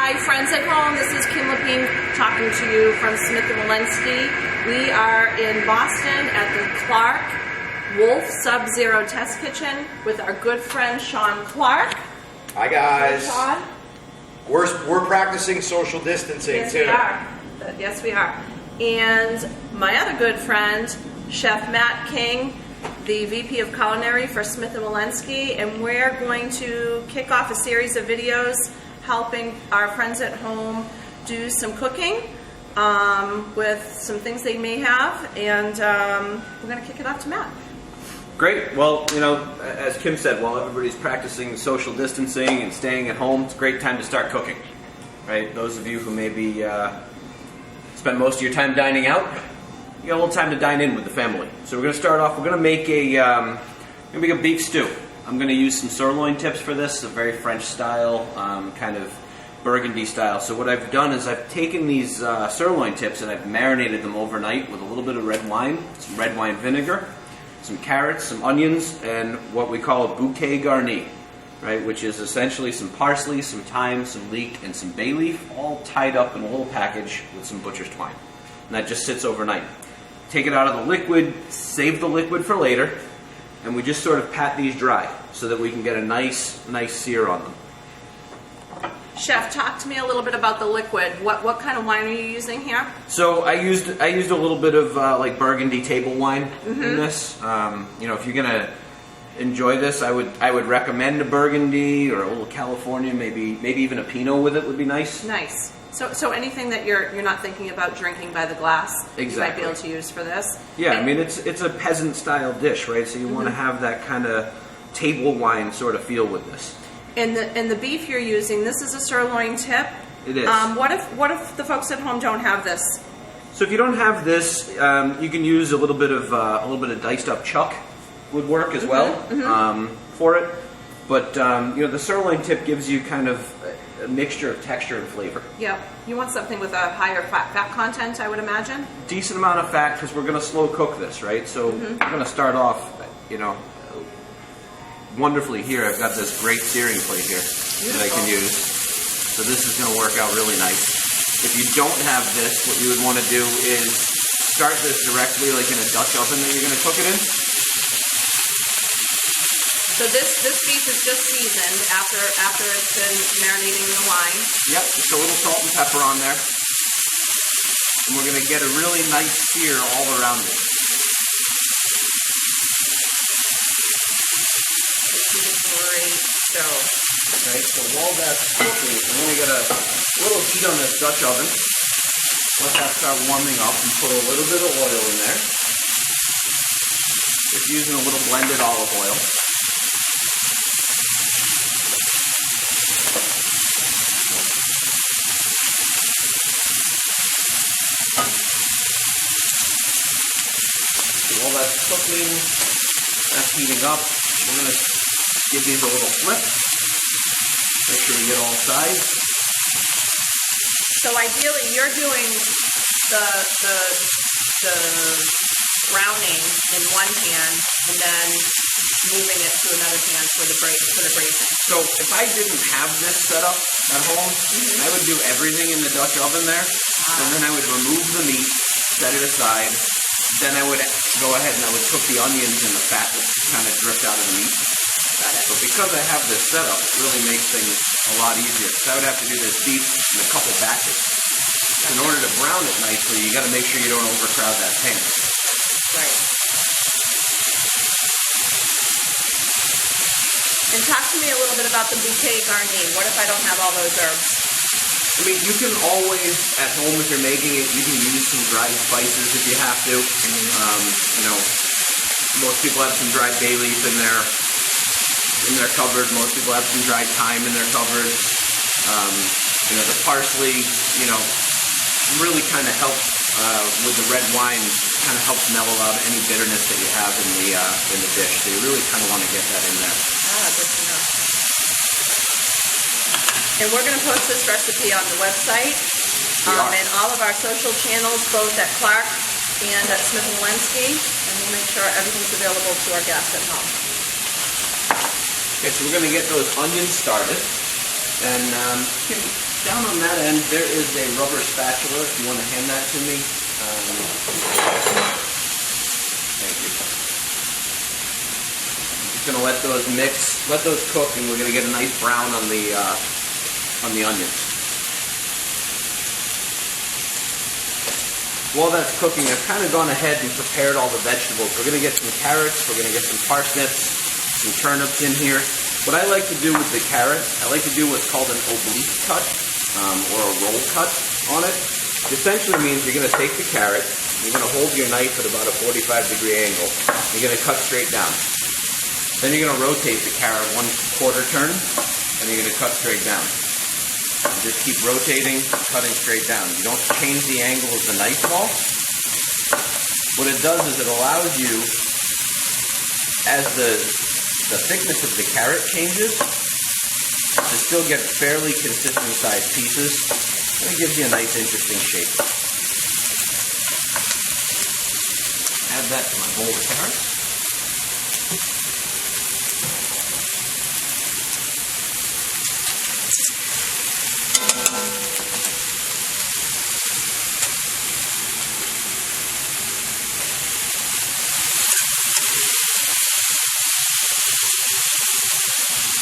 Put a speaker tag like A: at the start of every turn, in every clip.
A: Hi friends at home, this is Kim Lepine talking to you from Smith & Wollensky. We are in Boston at the Clarke Wolf Sub-Zero Test Kitchen with our good friend Sean Clarke.
B: Hi guys.
A: Sean.
B: We're practicing social distancing
A: Yes,
B: too.
A: we are. Yes, we are. And my other good friend, Chef Matt King, the VP of Culinary for Smith & Wollensky, and we're going to kick off a series of videos helping our friends at home do some cooking with some things they may have, and we're going to kick it off to Matt.
C: Great. Well, you know, as Kim said, while everybody's practicing social distancing and staying at home, it's a great time to start cooking, right? Those of you who maybe spend most of your time dining out, you got a little time to dine in with the family. So we're going to start off. We're going to make a beef stew. I'm going to use some sirloin tips for this, a very French style, kind of burgundy style. So what I've done is I've taken these sirloin tips and I've marinated them overnight with a little bit of red wine, some red wine vinegar, some carrots, some onions, and what we call a bouquet garni, right? Which is essentially some parsley, some thyme, some leek, and some bay leaf, all tied up in a little package with some butcher's twine. And that just sits overnight. Take it out of the liquid, save the liquid for later, and we just sort of pat these dry so that we can get a nice sear on them.
A: Chef, talk to me a little bit about the liquid. What kind of wine are you using here?
C: So I used a little bit of like burgundy table wine in this. You know, if you're gonna enjoy this, I would recommend a burgundy or a little California, maybe even a Pinot with it would be nice.
A: Nice. So anything that you're not thinking about drinking by the glass,
C: exactly,
A: you might be able to use for this.
C: Yeah, I mean it's a peasant style dish, right? So you want to have that kind of table wine sort of feel with this.
A: And the beef you're using, this is a sirloin tip.
C: It is.
A: What if the folks at home don't have this?
C: So if you don't have this, you can use a little bit of diced up chuck would work as well for it. But you know, the sirloin tip gives you kind of a mixture of texture and flavor.
A: Yeah, you want something with a higher fat content, I would imagine.
C: Decent amount of fat because we're going to slow cook this, right? So we're going to start off, you know, wonderfully here. I've got this great searing plate here that I can use. So this is going to work out really nice. If you don't have this, what you would want to do is start this directly like in a Dutch oven that you're going to cook it in.
A: So this beef is just seasoned after it's been marinating in the wine.
C: Yep, just a little salt and pepper on there. And we're going to get a really nice sear all around it.
A: Great stove.
C: Okay, so while that's cooking, we're going to get a little heat on this Dutch oven. Let that start warming up and put a little bit of oil in there. Just using a little blended olive oil. While that's cooking, that's heating up, we're going to give these a little flip. Make sure we get all sides.
A: So ideally, you're doing the browning in one pan and then moving it to another pan for the braising.
C: So if I didn't have this set up at home, I would do everything in the Dutch oven there, and then I would remove the meat, set it aside. Then I would go ahead and I would cook the onions and the fat that kind of dripped out of the meat. But because I have this set up, it really makes things a lot easier. Because I would have to do this beef in a couple batches. In order to brown it nicely, you got to make sure you don't overcrowd that pan.
A: Right. And talk to me a little bit about the bouquet garni. What if I don't have all those herbs?
C: I mean, you can always, at home, if you're making it, you can use some dried spices if you have to. You know, most people have some dried bay leaf in their cupboard. Most people have some dried thyme in their cupboard. You know, the parsley, you know, really kind of helps with the red wine. Kind of helps mellow out any bitterness that you have in the dish. So you really kind of want to get that in there.
A: Ah, good to know. And we're going to post this recipe on the website and all of our social channels, both at Clarke and at Smith & Wollensky, and we'll make sure everything's available to our guests at home.
C: Okay, so we're going to get those onions started. And Down on that end, there is a rubber spatula. If you want to hand that to me. Thank you. I'm just going to let those mix, let those cook, and we're going to get a nice brown on the onions. While that's cooking, I've kind of gone ahead and prepared all the vegetables. We're going to get some carrots, we're going to get some parsnips, some turnips in here. What I like to do with the carrot, I like to do what's called an oblique cut, or a roll cut on it. It essentially means you're going to take the carrot, you're going to hold your knife at about a 45-degree angle, you're going to cut straight down. Then you're going to rotate the carrot 1/4 turn, and you're going to cut straight down. You just keep rotating, cutting straight down. You don't change the angle of the knife at all. What it does is it allows you, as the thickness of the carrot changes, to still get fairly consistent sized pieces, and it gives you a nice interesting shape. Add that to my bowl of carrots.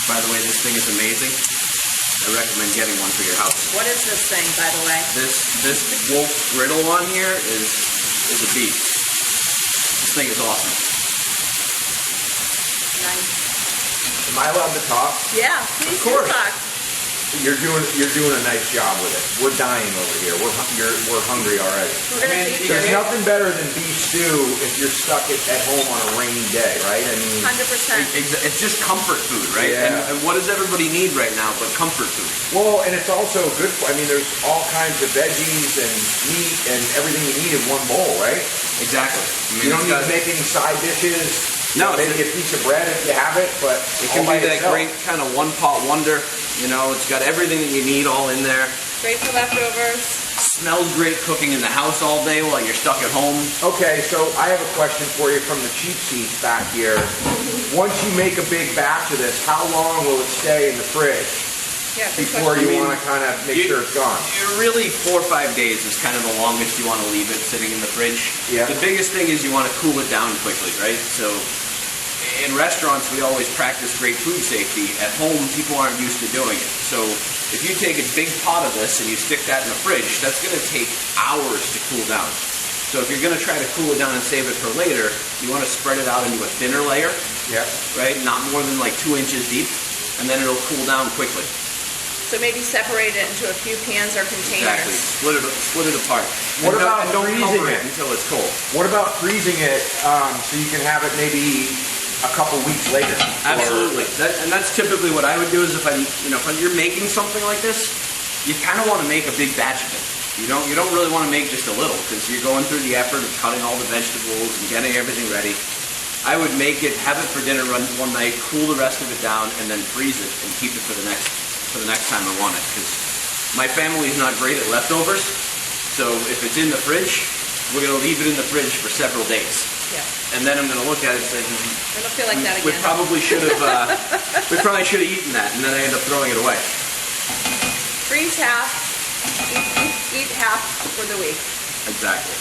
C: By the way, this thing is amazing. I recommend getting one for your house.
A: What is this thing, by the way?
C: This wolf griddle on here is a beast. This thing is awesome.
A: Nice.
B: Am I allowed to talk?
A: Yeah, please
B: Of course.
A: do talk.
B: You're doing a nice job with it. We're dying over here. We're hungry already.
A: We're gonna feed
B: There's
A: you.
B: nothing better than beef stew if you're stuck at home on a rainy day, right? I mean,
A: 100%.
C: It's just comfort food, right?
B: Yeah.
C: And what does everybody need right now but comfort food?
B: well, and it's also good for, I mean, there's all kinds of veggies and meat and everything you need in one bowl, right?
C: Exactly. I mean,
B: You don't
C: it's
B: need to
C: got-
B: make any side dishes.
C: No,
B: Maybe a piece of bread if you have it, but
C: It can
B: all by
C: be that
B: itself.
C: great kind of one-pot wonder. You know, it's got everything that you need all in there.
A: Great for leftovers.
C: Smells great cooking in the house all day while you're stuck at home.
B: Okay, so I have a question for you from the cheap seats back here. Once you make a big batch of this, how long will it stay in the fridge
A: Yeah, good
B: before
A: question.
B: you want to kind of make sure it's gone?
C: Really, 4 or 5 days is kind of the longest you want to leave it sitting in the fridge.
B: Yeah.
C: The biggest thing is you want to cool it down quickly, right? So in restaurants, we always practice great food safety. At home, people aren't used to doing it. So if you take a big pot of this and you stick that in the fridge, that's going to take hours to cool down. So if you're going to try to cool it down and save it for later, you want to spread it out into a thinner layer,
B: Yeah.
C: right? Not more than like 2 inches deep, and then it'll cool down quickly.
A: So maybe separate it into a few pans or
C: Exactly.
A: containers.
C: Split it apart.
B: What
C: And
B: about
C: don't
B: freezing
C: cover
B: it?
C: it until it's cold?
B: What about freezing it so you can have it maybe a couple weeks later?
C: Absolutely. And that's typically what I would do is if you're making something like this, you kind of want to make a big batch of it. You don't really want to make just a little because you're going through the effort of cutting all the vegetables and getting everything ready. I would make it, have it for dinner one night, cool the rest of it down, and then freeze it and keep it for the next time I want it. Because my family is not great at leftovers, so if it's in the fridge, we're going to leave it in the fridge for several days.
A: Yeah.
C: And then I'm going to look at it and say,
A: I don't feel like that
C: we
A: again.
C: probably should have eaten that, and then I end up throwing it away.
A: Freeze half, eat half for the week.
C: Exactly.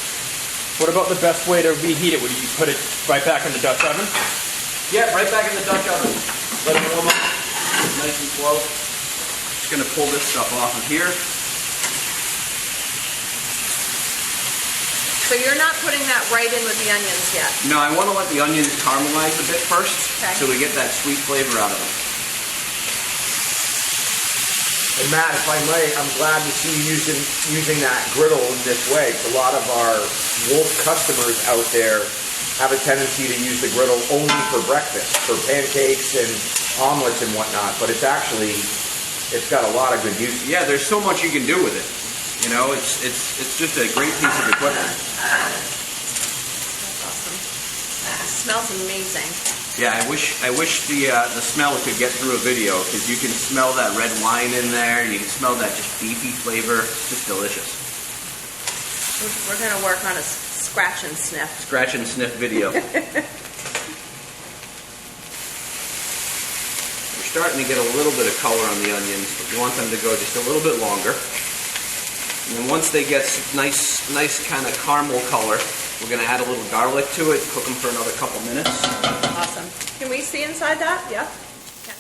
D: What about the best way to reheat it? Would you put it right back in the Dutch oven?
C: Yeah, right back in the Dutch oven. Let it warm up, nice and slow. Just going to pull this stuff off of here.
A: So you're not putting that right in with the onions yet.
C: No, I want to let the onions caramelize a bit first,
A: Okay.
C: so we get that sweet flavor out of them.
B: And Matt, if I may, I'm glad to see you using that griddle in this way. 'Cause a lot of our Wolf customers out there have a tendency to use the griddle only for breakfast, for pancakes and omelets and whatnot. But it's got a lot of good uses.
C: Yeah, there's so much you can do with it. You know, it's just a great piece of equipment.
A: That's awesome. It smells amazing.
C: Yeah, I wish the smell could get through a video because you can smell that red wine in there. You can smell that just beefy flavor. It's just delicious.
A: We're going to work on a scratch and sniff.
C: Scratch and sniff video. We're starting to get a little bit of color on the onions, but you want them to go just a little bit longer. And then once they get nice kind of caramel color, we're going to add a little garlic to it, cook them for another couple minutes.
A: Awesome. Can we see inside that? Yeah. Okay.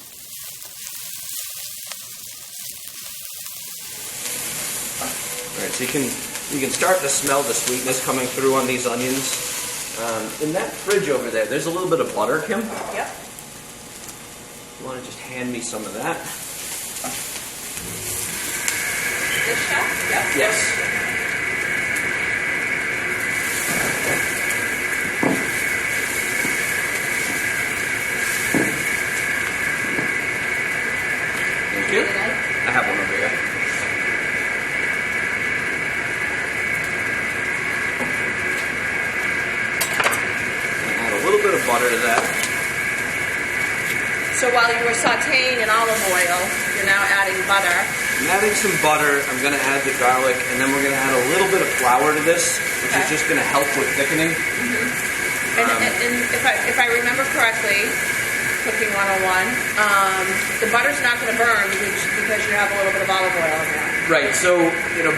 C: All right, so you can start to smell the sweetness coming through on these onions. In that fridge over there, there's a little bit of butter, Kim.
A: Yep.
C: You want to just hand me some of that?
A: This chef? Yep.
C: Yes. Thank you. I have one over here. Add a little bit of butter to that.
A: So while you were sauteing in olive oil, you're now adding butter.
C: I'm adding some butter. I'm going to add the garlic, and then we're going to add a little bit of flour to this, which is just going to help with thickening.
A: And if I remember correctly, Cooking 101, the butter's not going to burn because you have a little bit of olive oil in there.
C: Right. So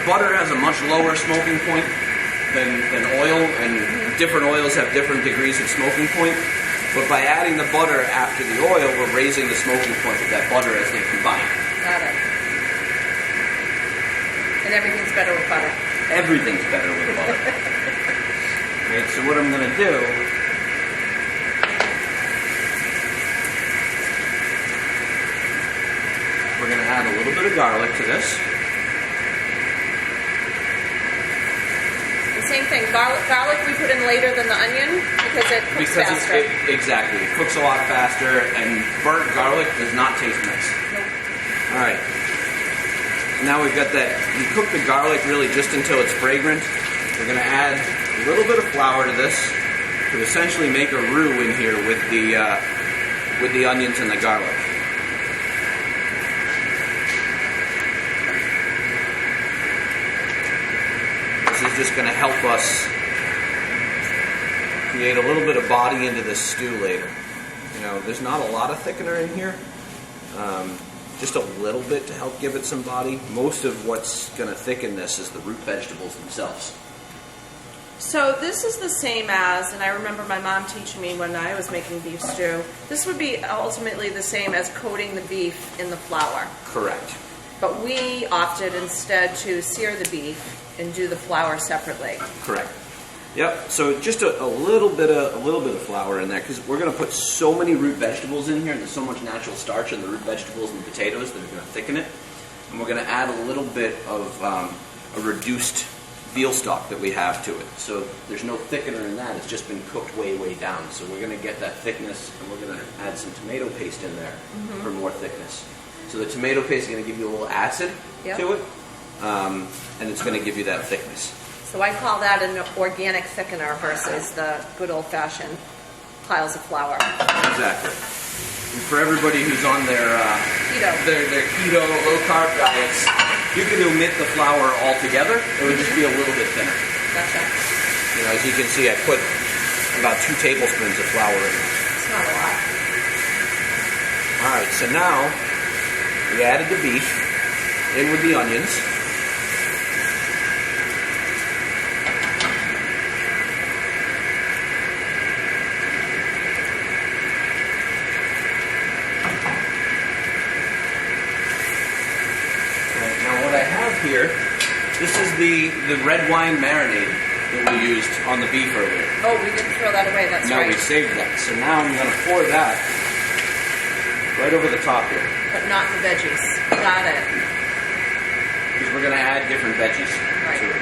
C: butter has a much lower smoking point than oil, and different oils have different degrees of smoking point. But by adding the butter after the oil, we're raising the smoking point of that butter as they combine.
A: Got it. And everything's better with butter.
C: Everything's better with butter. Right, so what I'm going to do, we're going to add a little bit of garlic to this.
A: The same thing, garlic we put in later than the onion because it cooks faster.
C: Exactly. It cooks a lot faster, and burnt garlic does not taste nice.
A: Nope.
C: All right. Now we've got that. You cook the garlic really just until it's fragrant. We're going to add a little bit of flour to this to essentially make a roux in here with the onions and the garlic. This is just going to help us create a little bit of body into this stew later. There's not a lot of thickener in here. Just a little bit to help give it some body. Most of what's going to thicken this is the root vegetables themselves.
A: So this is the same as, and I remember my mom teaching me when I was making beef stew, this would be ultimately the same as coating the beef in the flour.
C: Correct.
A: But we opted instead to sear the beef and do the flour separately.
C: Correct. Yep. So just a little bit of flour in there because we're going to put so many root vegetables in here, and there's so much natural starch in the root vegetables and the potatoes that are going to thicken it. And we're going to add a little bit of a reduced veal stock that we have to it. So there's no thickener in that. It's just been cooked way down. So we're going to get that thickness, and we're going to add some tomato paste in there for more thickness. So the tomato paste is going to give you a little acid to it, and it's going to give you that thickness.
A: So I call that an organic thickener versus the good old-fashioned piles of flour.
C: Exactly. And for everybody who's on their keto, low-carb diets, you can omit the flour altogether. It would just be a little bit thinner.
A: Gotcha.
C: As you can see, I put about 2 tablespoons of flour in there.
A: It's not a lot.
C: All right, so now we added the beef in with the onions. Here, this is the red wine marinade that we used on the beef earlier.
A: Oh, we didn't throw that away, that's right.
C: No, we saved that. So now I'm going to pour that right over the top here.
A: But not the veggies. Got it.
C: Because we're going to add different veggies to it.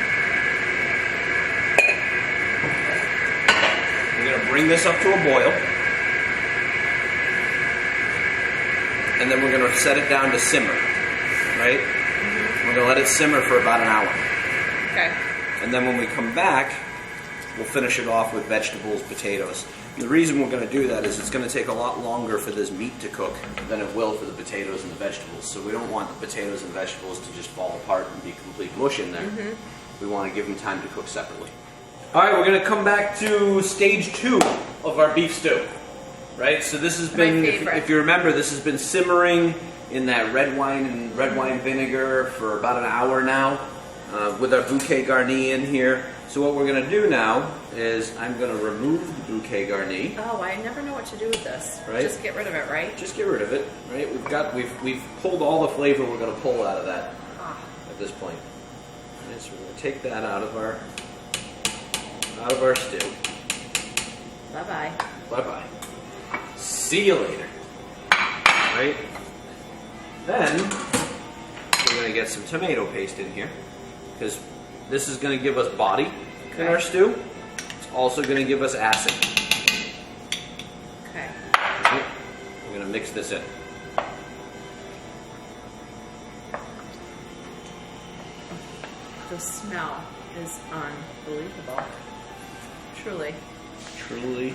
C: We're going to bring this up to a boil. And then we're going to set it down to simmer, right? We're going to let it simmer for about an hour.
A: Okay.
C: And then when we come back, we'll finish it off with vegetables, potatoes. And the reason we're going to do that is it's going to take a lot longer for this meat to cook than it will for the potatoes and the vegetables. So we don't want the potatoes and vegetables to just fall apart and be complete mush in there. We want to give them time to cook separately. All right, we're going to come back to stage 2 of our beef stew. right? So this has
A: My
C: been,
A: favorite.
C: if you remember, this has been simmering in that red wine and red wine vinegar for about an hour now, with our bouquet garni in here. So what we're going to do now is I'm going to remove the bouquet garni.
A: Oh, I never know what to do with this.
C: Right.
A: Just get rid of it, right?
C: Just get rid of it, right? We've pulled all the flavor we're going to pull out of that at this point. And so we're going to take that out of our stew.
A: Bye-bye.
C: Bye-bye. See you later. Right? Then we're going to get some tomato paste in here because this is going to give us body in our stew. It's also going to give us acid.
A: Okay.
C: Right? We're going to mix this in.
A: The smell is unbelievable. Truly.
C: Truly,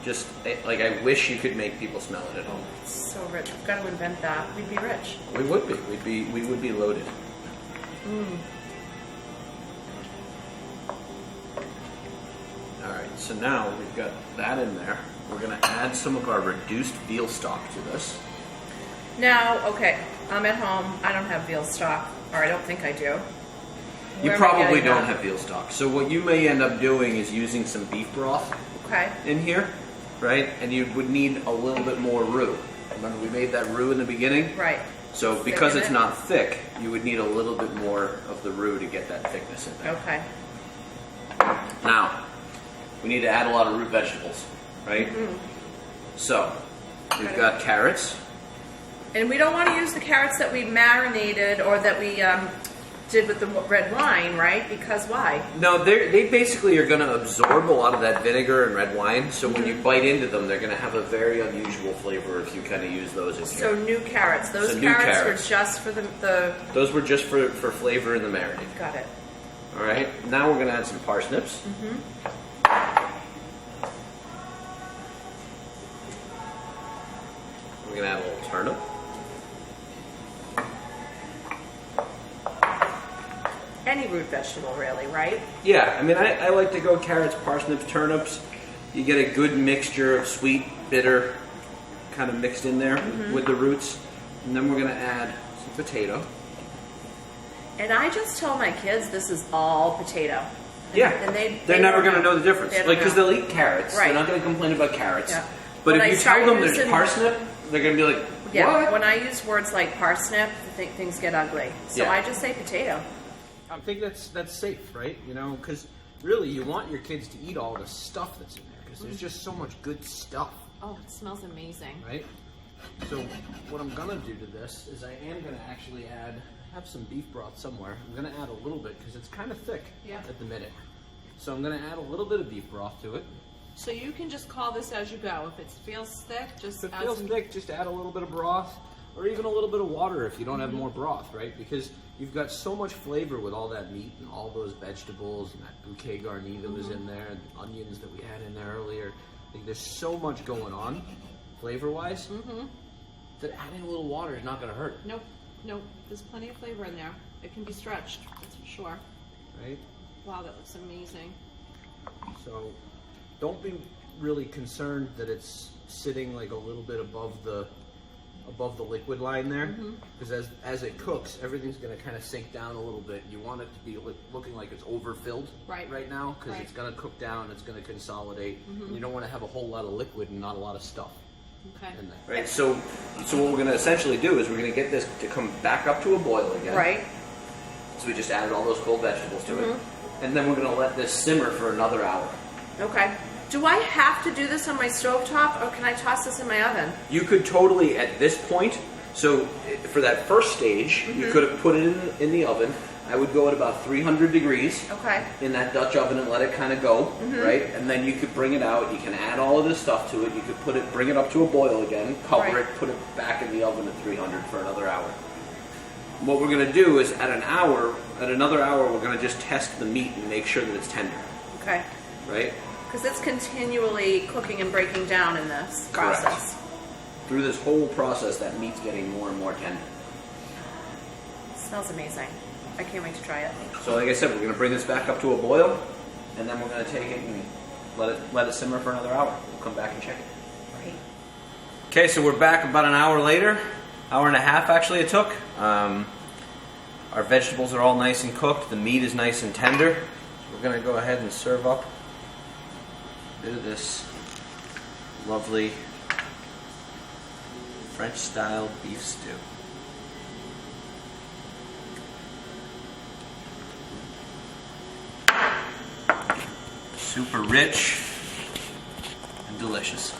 C: just like I wish you could make people smell it at home.
A: It's so rich. We've got to invent that. We'd be rich.
C: We would be. We would be loaded. All right. So now we've got that in there. We're going to add some of our reduced veal stock to this.
A: Now, okay, I'm at home. I don't have veal stock, or I don't think I do.
C: You
A: Where am I
C: probably
A: getting
C: don't
A: that?
C: have veal stock. So what you may end up doing is using some beef broth
A: Okay.
C: in here, right? And you would need a little bit more roux. Remember we made that roux in the beginning?
A: Right.
C: So because
A: Thicken
C: it's
A: it?
C: not thick, you would need a little bit more of the roux to get that thickness in there.
A: Okay.
C: Now, we need to add a lot of root vegetables, right? So, we've got carrots.
A: And we don't want to use the carrots that we marinated or that we did with the red wine, right? Because why?
C: No, they basically are going to absorb a lot of that vinegar and red wine, so when you bite into them, they're going to have a very unusual flavor if you kind of use those in
A: So
C: here.
A: new carrots. Those
C: So new
A: carrots
C: carrots.
A: were just for the...
C: Those were just for flavor in the marinade.
A: Got it.
C: All right, now we're going to add some parsnips. We're going to add a little turnip.
A: Any root vegetable, really, right?
C: Yeah, I mean, I like to go carrots, parsnips, turnips. You get a good mixture of sweet, bitter, kind of mixed in there with the roots. And then we're going to add some potato.
A: And I just tell my kids this is all potato. And,
C: Yeah,
A: and
C: they're never
A: don't
C: going to know the difference.
A: They don't
C: Like, because
A: know.
C: they'll eat carrots.
A: Right.
C: They're not going to complain about carrots.
A: Yeah.
C: But
A: When I
C: if you tell
A: start
C: them there's
A: using-
C: parsnip, they're going to be like,
A: Yeah,
C: what?
A: when I use words like parsnip, things get ugly. So
C: Yeah.
A: I just say potato.
D: I think that's safe, right? You know, because really you want your kids to eat all the stuff that's in there because there's just so much good stuff,
A: Oh, it smells amazing.
D: right? So what I'm gonna do to this is I am gonna actually have some beef broth somewhere. I'm gonna add a little bit because it's kind of thick
A: Yeah.
D: at the minute. So I'm gonna add a little bit of beef broth to it.
A: So you can just call this as you go. If it feels thick, just
D: If it
A: add
D: feels
A: some...
D: thick, just add a little bit of broth or even a little bit of water if you don't have more broth, right? Because you've got so much flavor with all that meat and all those vegetables and that bouquet garni that was in there and the onions that we had in there earlier. Like, there's so much going on flavor-wise that adding a little water is not going to hurt,
A: Nope, nope. There's plenty of flavor in there. It can be stretched, that's for sure.
D: right?
A: Wow, that looks amazing.
D: So don't be really concerned that it's sitting like a little bit above the liquid line there, because as it cooks, everything's going to kind of sink down a little bit. You want it to be looking like it's overfilled
A: Right.
D: now, because
A: Right.
D: it's going to cook down, it's going to consolidate. And you don't want to have a whole lot of liquid and not a lot of stuff
A: Okay.
D: in there.
C: Right, so what we're going to essentially do is we're going to get this to come back up to a boil again.
A: Right.
C: So we just added all those cold vegetables to it. And then we're going to let this simmer for another hour.
A: Okay. Do I have to do this on my stovetop, or can I toss this in my oven?
C: You could totally, at this point, so for that first stage, you could have put it in the oven. I would go at about 300 degrees
A: Okay.
C: in that Dutch oven and let it kind of go, right? And then you could bring it out. You can add all of this stuff to it. You could bring it up to a boil again, cover
A: Right.
C: it, put it back in the oven at 300 for another hour. What we're going to do is at another hour, we're going to just test the meat and make sure that it's tender,
A: Okay.
C: right?
A: Because it's continually cooking and breaking down in this process.
C: Through this whole process, that meat's getting more and more tender.
A: It smells amazing. I can't wait to try it.
C: So like I said, we're going to bring this back up to a boil, and then we're going to take it and let it simmer for another hour. We'll come back and check it.
A: Great.
C: Okay, so we're back about an hour later, hour and a half actually it took. Our vegetables are all nice and cooked. The meat is nice and tender. We're going to go ahead and serve up a bit of this lovely French-style beef stew. Super rich and delicious.